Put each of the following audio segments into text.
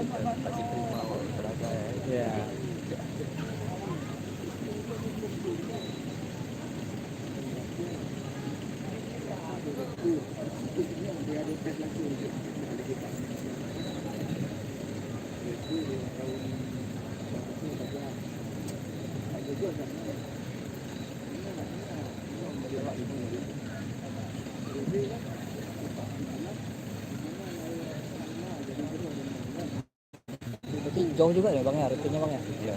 kasih terima olahraga ya. Jauh juga ya bang ya, rutenya bang ya. Iya.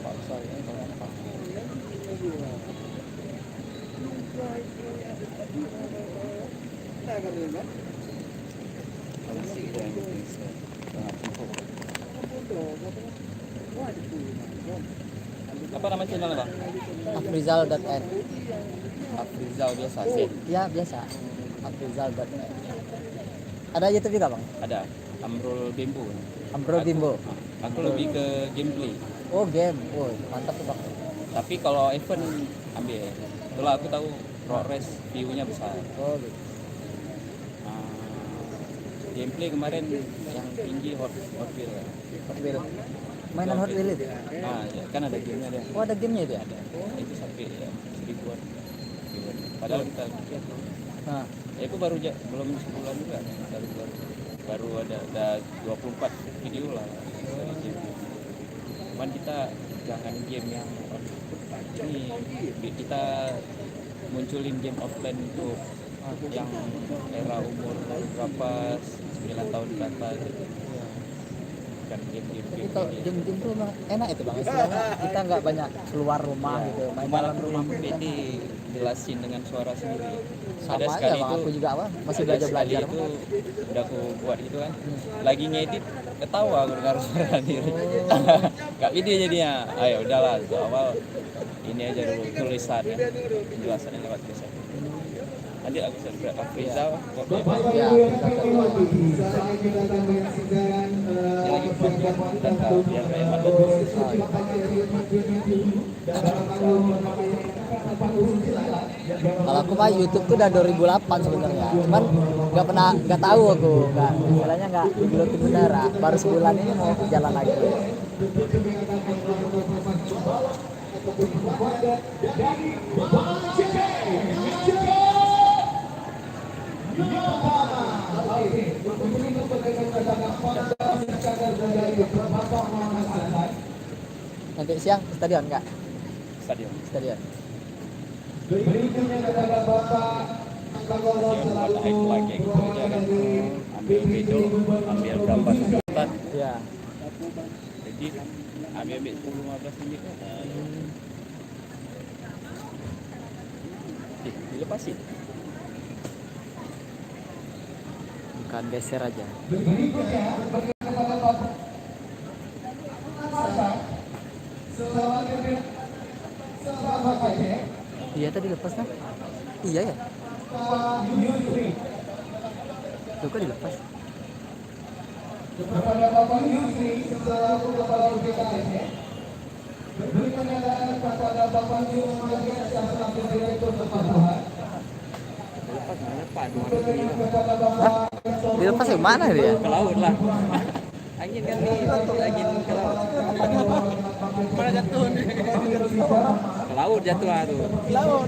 Paksa ya, apa nama channelnya bang? Afrizal.n. Afrizal biasa sih. Ya biasa. Afrizal.n. Ada YouTube juga bang? Ada Amrul Bimbo. Amrul Bimbo. Aku lebih ke gameplay. Oh game, oh mantap tuh bang. Tapi kalau event ambil. Itulah aku tahu progress view-nya besar. Oh gitu. Gameplay kemarin yang tinggi Hot Wheel. Hot Wheel. Mainan Hot Wheel itu? Ya, kan ada gamenya dia. Oh ada gamenya itu ya? Ada. Itu sampai ya, 1000-an. Padahal kita lihat. Nah. Ya itu baru belum sebulan juga. Baru ada 24 video lah. Cuman kita jangan game yang ini kita munculin game offline untuk yang era umur berapa 9 tahun ke atas gitu. Bukan game-game tapi kalau game-game itu emang enak itu bang, istilahnya kita nggak banyak keluar rumah ya, gitu, main dalam rumah pun kita jelasin dengan suara sendiri. sama Ada aja sekali bang, itu aku juga apa masih belajar itu udah aku buat gitu kan, lagi ngedit ketawa aku dengar suara sendiri. Gak video jadinya, ayo udahlah awal ini aja dulu tulisannya, penjelasannya lewat tulisan. Nanti aku share Afrizal ya. lagi buat data biar kayak mana. Kalau aku mah YouTube tuh udah 2008 sebenarnya, cuman nggak tahu aku, istilahnya nggak digelutin bener, baru sebulan ini mau jalan lagi. Nanti siang stadion nggak? Stadion. Berikutnya kepada Bapak naik lagi ambil video, ambil berapa kesempatan Ya. jadi ambil 10-15 menit dilepasin Bukan geser aja. Iya tadi lepas kan? Iya ya. Tuh kok dilepas? Kepada Bapak Yusri selaku Kepala BKS. Berikutnya kepada Bapak Yusri selaku Direktur Kepatuhan. Hah? Dilepas ke mana dia? ke laut lah. Angin kan nih, angin ke laut. Mana jatuh nih? Ke laut jatuh tuh. Laut.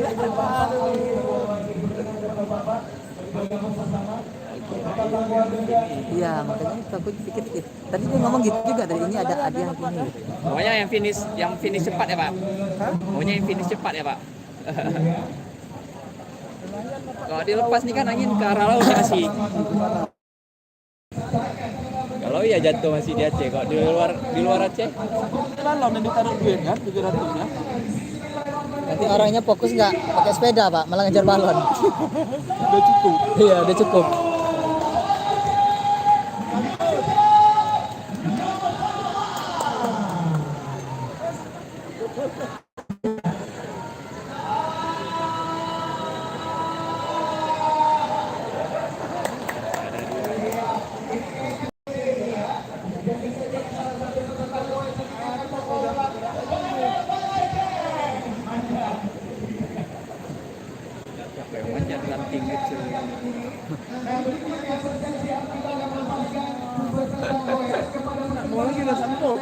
Iya makanya aku pikir tadi dia ngomong gitu juga, dari ini ada hadiah gini gitu. Pokoknya yang finish cepat ya Pak. Pokoknya yang finish cepat ya Pak. Kalau dilepas nih kan angin ke arah laut masih. Kalau ya jatuh masih di Aceh. Kalau di luar Aceh, Kalau nanti taruh duit kan 700 ya. Nanti orangnya fokus nggak pakai sepeda pak, malah ngejar balon. Udah cukup. Iya udah cukup. manjat ranting. Mau lagi lah sampo.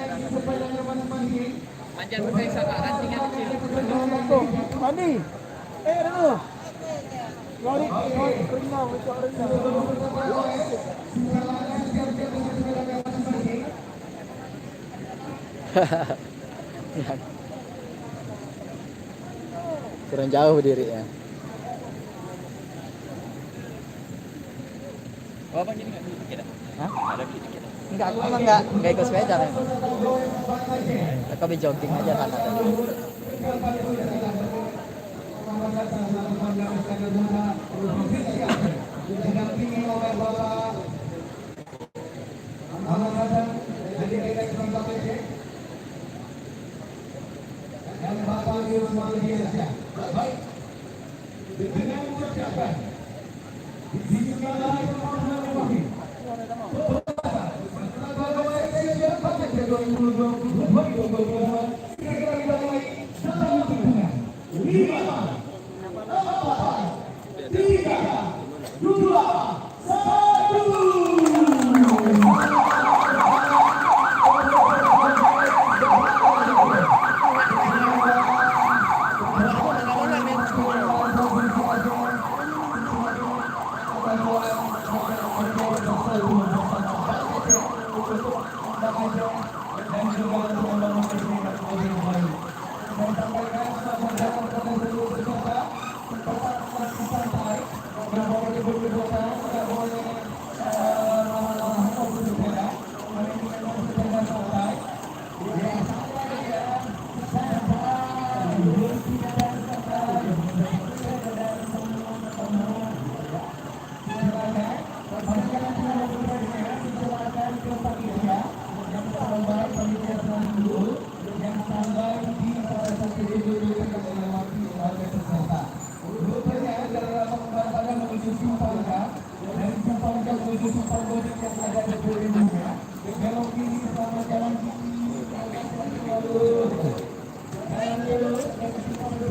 Manjan pakai saka rantingnya kecil. Mani. Ada tu. Lari renang itu renang. Kurang jauh berdiri ya. Oh, abang jadi nggak beli tiket? Hah? Ada beli tiket? Enggak, aku emang enggak ikut sepeda kan. Aku habis jogging aja sana tadi.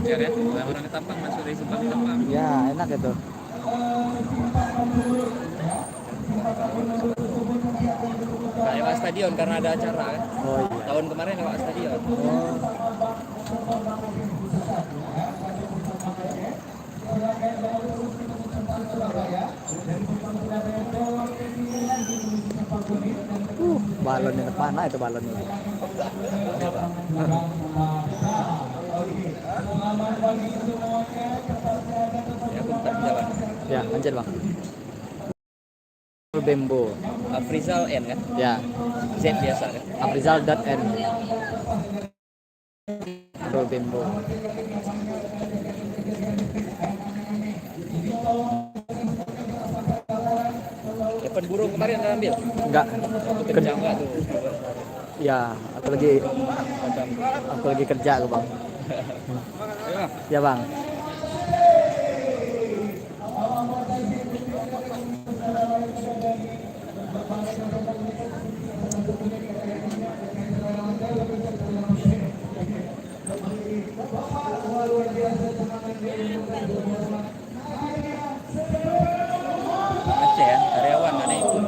Biar ya, orang Tampang masuk dari Subang Tampang. Ya, enak itu. Nggak lewat stadion karena ada acara kan. Oh iya. Tahun kemarin lewat stadion. Balon yang mana itu balonnya? Ya, aku bentar jalan. Ya, lanjut bang. Bembo. Afrizal N kan? Ya, Z biasa kan? Afrizal.n. Aduh, Bembo. Depan burung kemarin ada ambil. Enggak. Aku kencang nggak tuh? Ya, aku lagi kerja aku bang. Ya bang. Aceh ya, karyawan ada itu.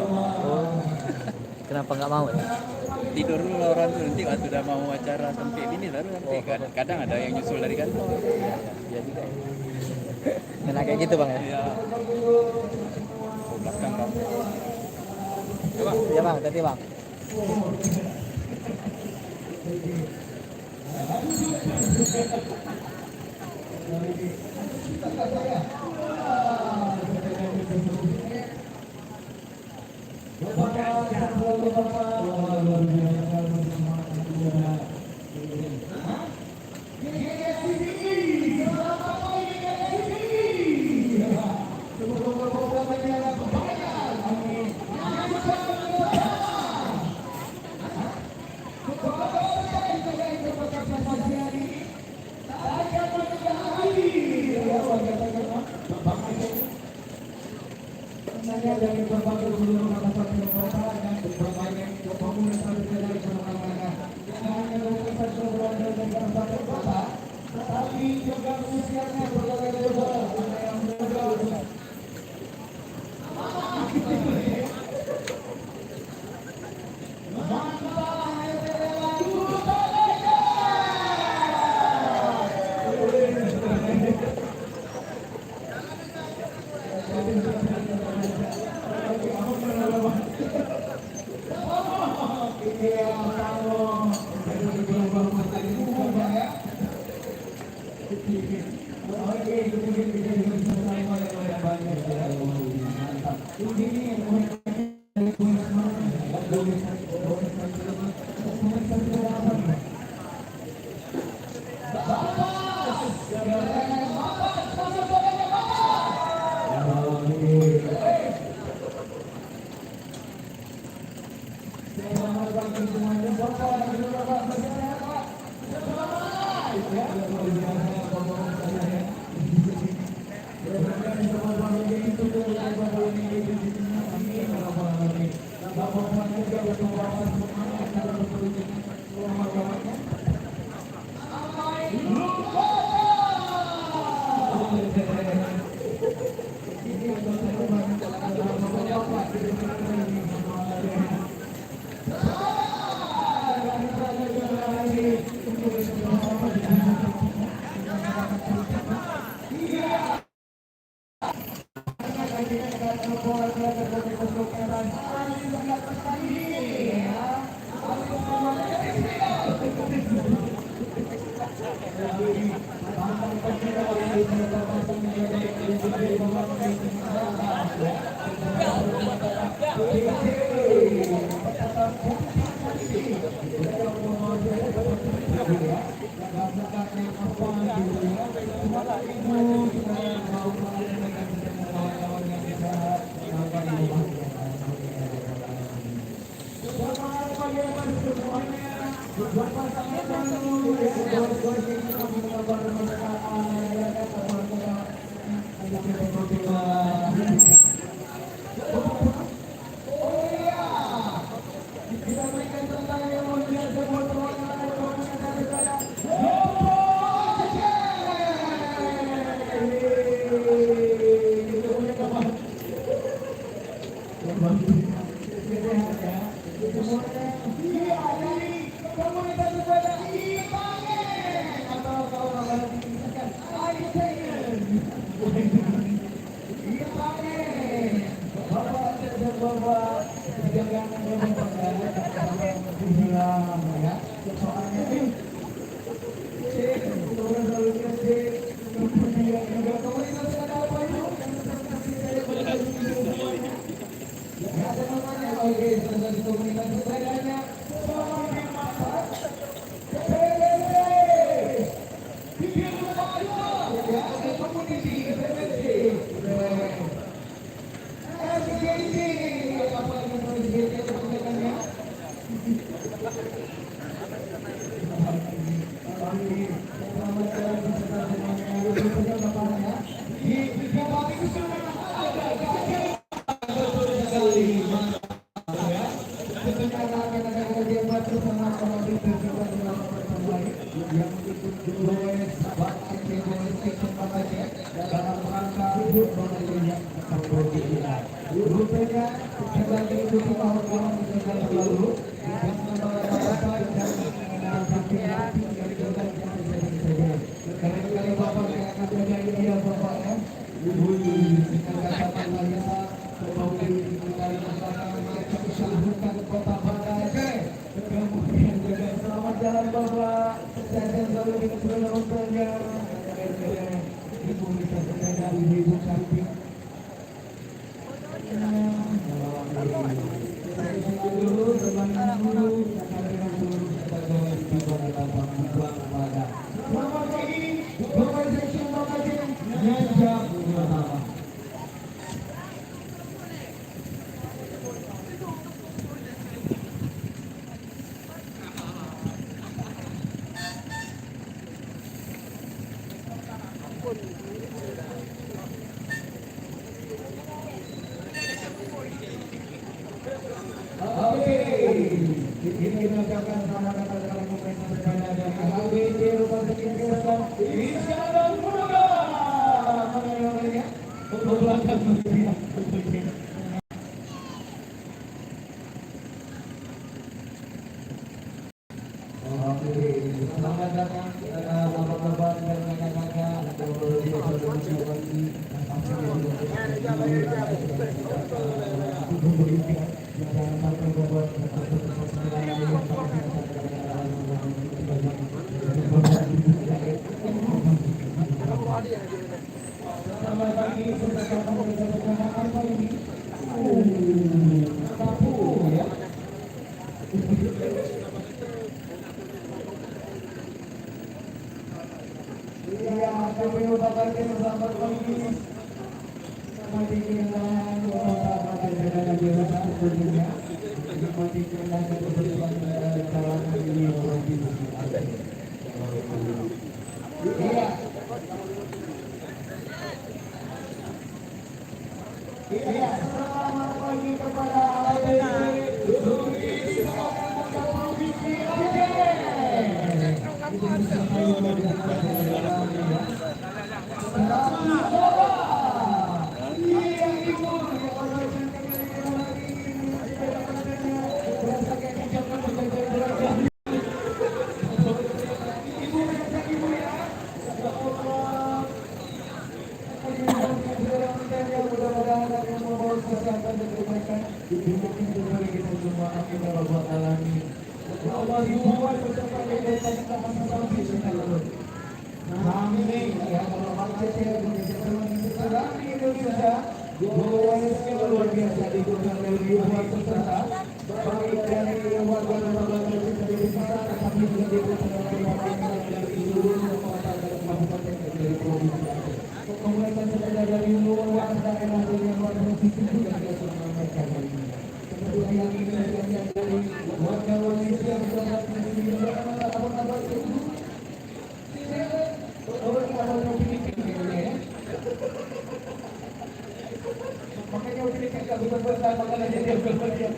Kenapa nggak mau ya? Tidur dulu orang tuh nanti waktu udah mau acara sampai ini baru nanti kadang ada yang nyusul dari kantor. Ya juga. Enak kayak gitu bang ya? Iya. Belakang kan. Ya bang, tadi bang. Iya, selamat pagi kepada luar biasa diikuti oleh ribuan peserta baik dari warga negara tapi juga diikuti oleh dari seluruh kota dan kabupaten dari provinsi Aceh. Komunitas sepeda dari luar daerah dari luar provinsi juga biasa meramaikan hari ini. Seperti yang ini dari warga Malaysia yang berada di abang-abang itu. Makanya udah dikasih besar makanya dia berbahagia.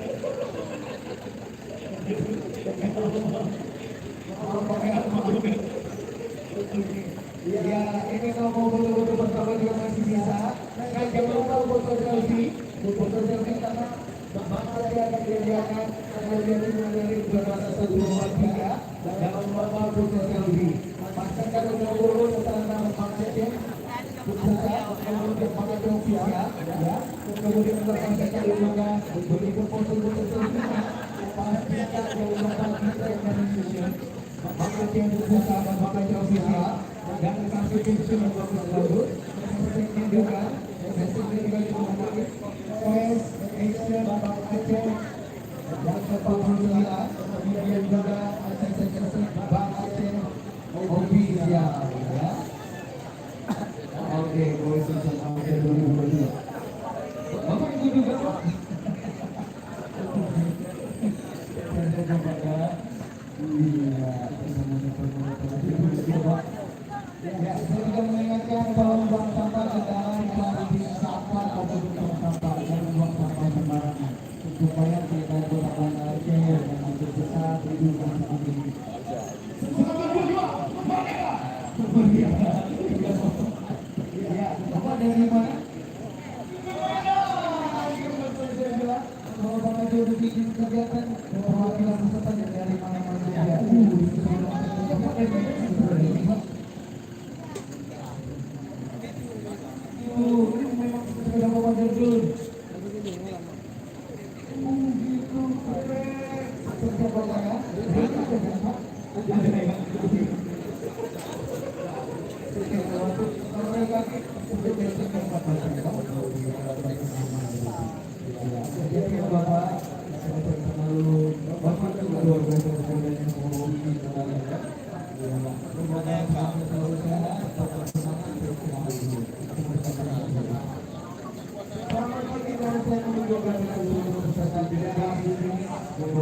Ya, ini kalau mau betul-betul bersama juga masih bisa. Nah, jangan lupa foto selfie karena bakal dia akan diadakan kemudian dari berasa 123 dalam formal foto selfie. Pastikan udah urut setelah maksudnya. Kemudian pakai topi ya, kemudian melakukan juga begitu foto-foto selfie. Pastikan jawaban kita yang dari Indonesia. Pakai yang berusaha dan pakai topi ya. Dan kasih tips yang bagus. Seperti juga, seperti juga dimulai. Face, action, Bapak Aceh, dan Kepala kemudian juga Bapak Aceh, official ya. Oke, boleh sampai 2022. Bapak Ibu juga. Ya, saya juga mengingatkan bahwa buang sampah kendaraan harus disampah atau buang sampah dan buang sampah sembarangan supaya tidak berlawan Aceh dan Aceh besar hidup dan sebagainya. Ya, Bapak dari mana? Kalau Bapak sudah bikin kegiatan perwakilan peserta dari mana-mana saja. Bapak dari mana? Ini memang sepeda Bapak Jardun. Gitu keren. Siapa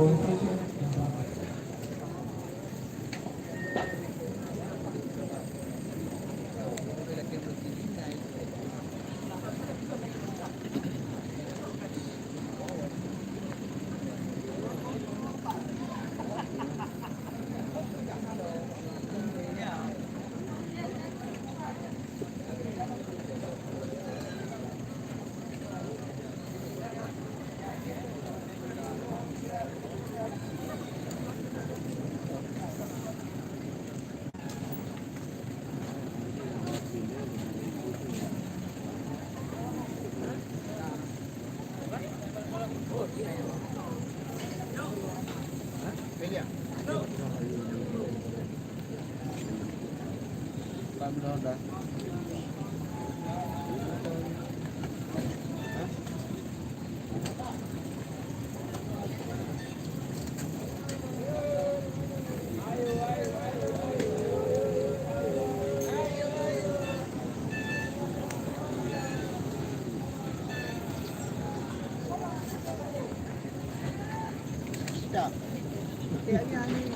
ya? Jalan lagi.